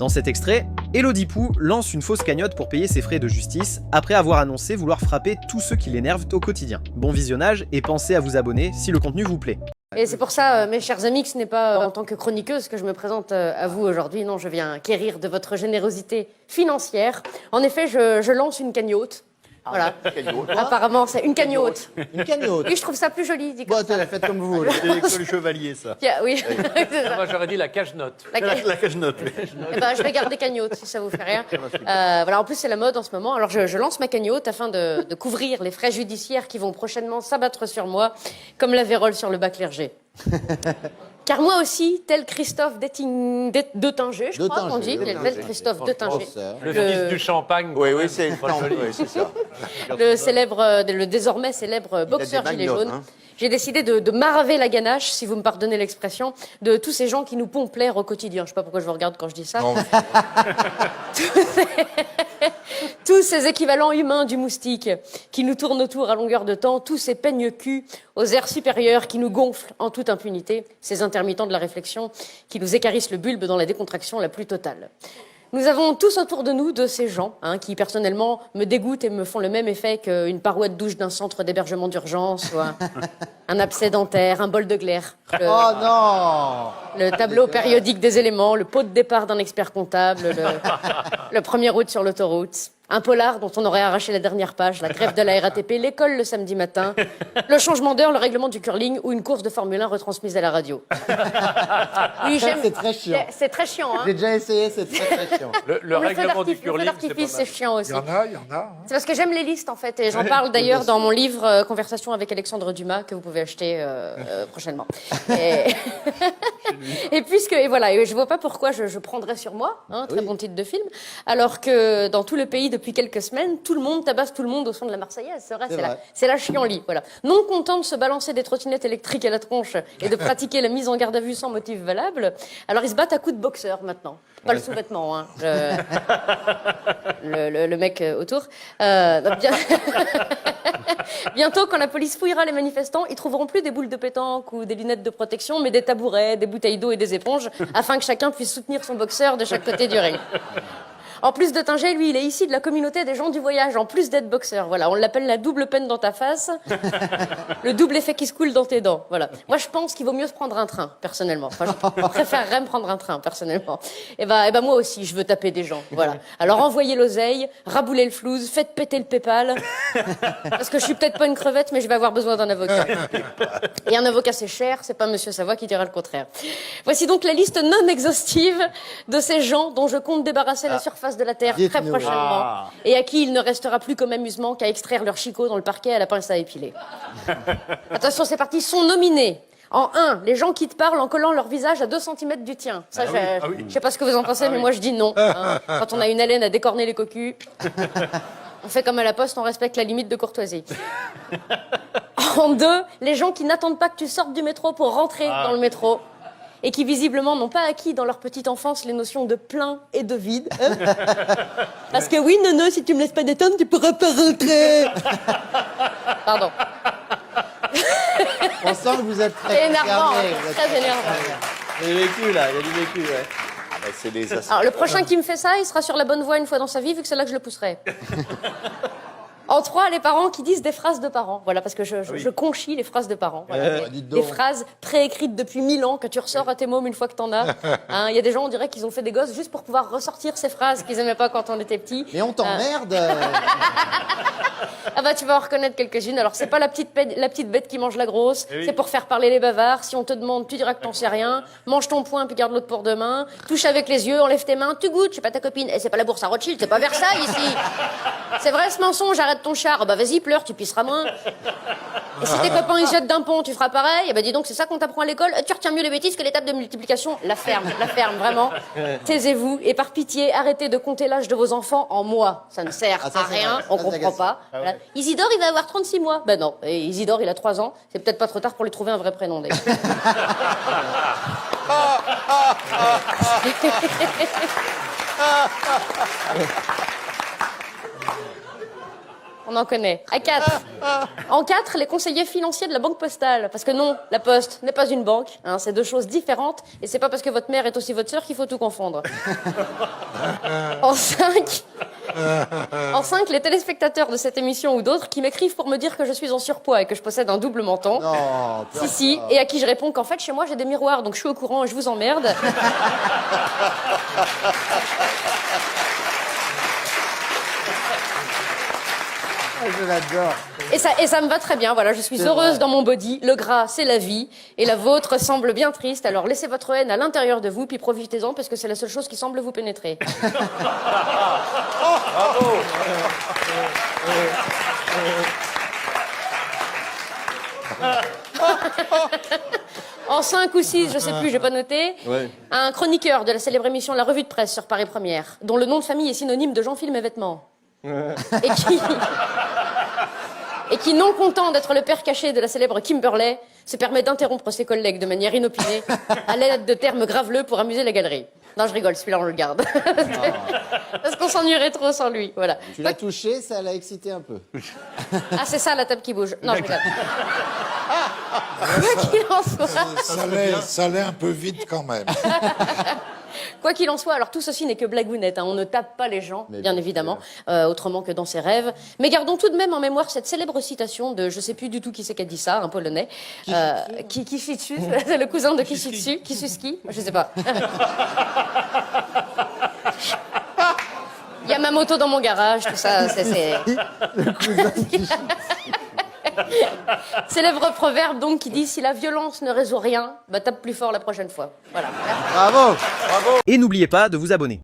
Dans cet extrait, Élodie Pou lance une fausse cagnotte pour payer ses frais de justice après avoir annoncé vouloir frapper tous ceux qui l'énervent au quotidien. Bon visionnage et pensez à vous abonner si le contenu vous plaît. Et c'est pour ça, mes chers amis, que ce n'est pas en tant que chroniqueuse que je me présente à vous aujourd'hui. Non, je viens quérir de votre générosité financière. En effet, je lance une cagnotte. Voilà. Apparemment, c'est une cagnotte. Une cagnotte. Oui, je trouve ça plus joli. Dit Bon, comme ça. faites comme vous voulez. C'est l'école chevalier, ça. Oui. C'est ça. Moi, j'aurais dit la cage-note. La La cage-note. Eh ben, je vais garder cagnotte, si ça vous fait rire. Voilà, en plus, c'est la mode en ce moment. Alors, je lance ma cagnotte afin de couvrir les frais judiciaires qui vont prochainement s'abattre sur moi, comme la vérole sur le bas clergé. Car moi aussi, tel Christophe Deutinger, je crois qu'on dit, tel Christophe Deutinger, Le fils du champagne. Oui, c'est ça. le désormais célèbre boxeur gilet jaune. Hein. J'ai décidé de maraver la ganache, si vous me pardonnez l'expression, de tous ces gens qui nous pompent l'air au quotidien. Je sais pas pourquoi je vous regarde quand je dis ça. Tous ces équivalents humains du moustique qui nous tournent autour à longueur de temps, tous ces peignes-culs aux airs supérieurs qui nous gonflent en toute impunité, ces intermittents de la réflexion qui nous écarissent le bulbe dans la décontraction la plus totale. Nous avons tous autour de nous de ces gens qui, personnellement, me dégoûtent et me font le même effet qu'une paroi de douche d'un centre d'hébergement d'urgence, ou un abcès dentaire, un bol de glaire. Oh non! Le tableau périodique des éléments, le pot de départ d'un expert comptable, le premier route sur l'autoroute, un polar dont on aurait arraché la dernière page, la grève de la RATP, l'école le samedi matin, le changement d'heure, le règlement du curling ou une course de Formule 1 retransmise à la radio. Oui, C'est très chiant. C'est très chiant, hein. J'ai déjà essayé, c'est très chiant. Le règlement du curling, c'est pas d'artifice, mal. c'est chiant aussi. Il y en a. Hein. C'est parce que j'aime les listes, en fait, et j'en parle d'ailleurs dans mon livre Conversation avec Alexandre Dumas, que vous pouvez acheter prochainement. Et puisque, et voilà, et je vois pas pourquoi je prendrais sur moi, très bon titre de film, alors que dans tout le pays, depuis quelques semaines, tout le monde tabasse tout le monde au son de la Marseillaise. C'est vrai, c'est la chienlit, voilà. Non content de se balancer des trottinettes électriques à la tronche et de pratiquer la mise en garde à vue sans motif valable, alors ils se battent à coups de boxeur maintenant. Pas le sous-vêtement, hein. Le mec autour. Bientôt, quand la police fouillera les manifestants, ils trouveront plus des boules de pétanque ou des lunettes de protection, mais des tabourets, des bouteilles d'eau et des éponges, afin que chacun puisse soutenir son boxeur de chaque côté du ring. En plus de Tinger, lui, il est ici de la communauté des gens du voyage, en plus d'être boxeur. Voilà, on l'appelle la double peine dans ta face, le double effet qui se coule dans tes dents. Voilà. Moi, je pense qu'il vaut mieux se prendre un train, personnellement. Enfin, je préférerais me prendre un train, personnellement. Et ben, moi aussi, je veux taper des gens. Voilà. Alors, envoyez l'oseille, raboulez le flouze, faites péter le PayPal. Parce que je suis peut-être pas une crevette, mais je vais avoir besoin d'un avocat. Et un avocat, c'est cher, c'est pas Monsieur Savoie qui dira le contraire. Voici donc la liste non exhaustive de ces gens dont je compte débarrasser la surface de la Terre très prochainement et à qui il ne restera plus comme amusement qu'à extraire leur chicot dans le parquet à la pince à épiler. Attention, c'est parti, sont nominés. En 1, les gens qui te parlent en collant leur visage à 2 cm du tien. Ça, je sais pas ce que vous en pensez, mais moi je dis non. Quand on a une haleine à décorner les cocus, on fait comme à la poste, on respecte la limite de courtoisie. En 2, les gens qui n'attendent pas que tu sortes du métro pour rentrer dans le métro. Et qui visiblement n'ont pas acquis dans leur petite enfance les notions de plein et de vide. Parce que oui, non, si tu me laisses pas détendre, tu pourras pas rentrer. Pardon. On sent que vous êtes très C'est énervant, concerné, vous êtes très énervant. Il y a du vécu, là. Il y a du vécu, ouais. C'est des Alors, le prochain qui me fait ça, il sera sur la bonne voie une fois dans sa vie, vu que c'est là que je le pousserai. En 3, les parents qui disent des phrases de parents. Voilà, parce que je conchis les phrases de parents. Voilà, des phrases préécrites depuis 1000 ans que tu ressors à tes mômes une fois que t'en as. Il y a des gens, on dirait qu'ils ont fait des gosses juste pour pouvoir ressortir ces phrases qu'ils aimaient pas quand on était petit. Mais on t'emmerde. Ah bah tu vas en reconnaître quelques-unes. Alors c'est pas la petite bête qui mange la grosse, c'est pour faire parler les bavards. Si on te demande, tu diras que t'en sais rien. Mange ton poing puis garde l'autre pour demain. Touche avec les yeux, enlève tes mains, tu goûtes, je suis pas ta copine. Et c'est pas la bourse à Rothschild, c'est pas Versailles ici. C'est vrai ce mensonge, arrête ton char. Ah bah vas-y, pleure, tu pisseras moins. Et si tes copains ils jettent d'un pont, tu feras pareil. Et bah dis donc, c'est ça qu'on t'apprend à l'école. Tu retiens mieux les bêtises que les tables de multiplication. La ferme, vraiment. Taisez-vous et par pitié, arrêtez de compter l'âge de vos enfants en mois. Ça ne sert à rien, vrai. on Ça, comprend pas. Voilà. Isidore, il va avoir 36 mois. Ben non, et Isidore, il a 3 ans. C'est peut-être pas trop tard pour lui trouver un vrai prénom, d'ailleurs. On en connaît. À 4. En 4, les conseillers financiers de la banque postale. Parce que non, la poste n'est pas une banque. Hein, c'est deux choses différentes. Et c'est pas parce que votre mère est aussi votre sœur qu'il faut tout confondre. En 5, les téléspectateurs de cette émission ou d'autres qui m'écrivent pour me dire que je suis en surpoids et que je possède un double menton. Non, Si, et à qui je réponds qu'en fait, chez moi, j'ai des miroirs, donc je suis au courant et je vous emmerde. je l'adore. Et ça me va très bien, voilà, je suis heureuse dans mon body, le gras, c'est la vie, et la vôtre semble bien triste, alors laissez votre haine à l'intérieur de vous, puis profitez-en, parce que c'est la seule chose qui semble vous pénétrer. Bravo. En 5 ou 6, je sais plus, j'ai pas noté, Ouais. un chroniqueur de la célèbre émission La Revue de Presse sur Paris Première, dont le nom de famille est synonyme de j'enfile mes vêtements. Et qui, non content d'être le père caché de la célèbre Kimberley, se permet d'interrompre ses collègues de manière inopinée, à l'aide de termes graveleux pour amuser la galerie. Non, je rigole, celui-là, on le garde. Parce qu'on s'ennuierait trop sans lui, voilà. Tu l'as touché, ça l'a excité un peu. Ah, c'est ça, la table qui bouge. Non, je rigole. Quoi qu'il en soit... Ça allait un peu vite quand même. Quoi qu'il en soit, alors tout ceci n'est que blagounette, hein. On ne tape pas les gens, bien évidemment, autrement que dans ses rêves. Mais gardons tout de même en mémoire cette célèbre citation de, je sais plus du tout qui c'est qui a dit ça, un Polonais, Kishitsu, c'est le cousin de Kishitsu, Kisuski, je sais pas. Yamamoto dans mon garage, tout ça, c'est... Le cousin qui... Célèbre proverbe donc qui dit si la violence ne résout rien, bah tape plus fort la prochaine fois. Voilà. Bravo. Et n'oubliez pas de vous abonner.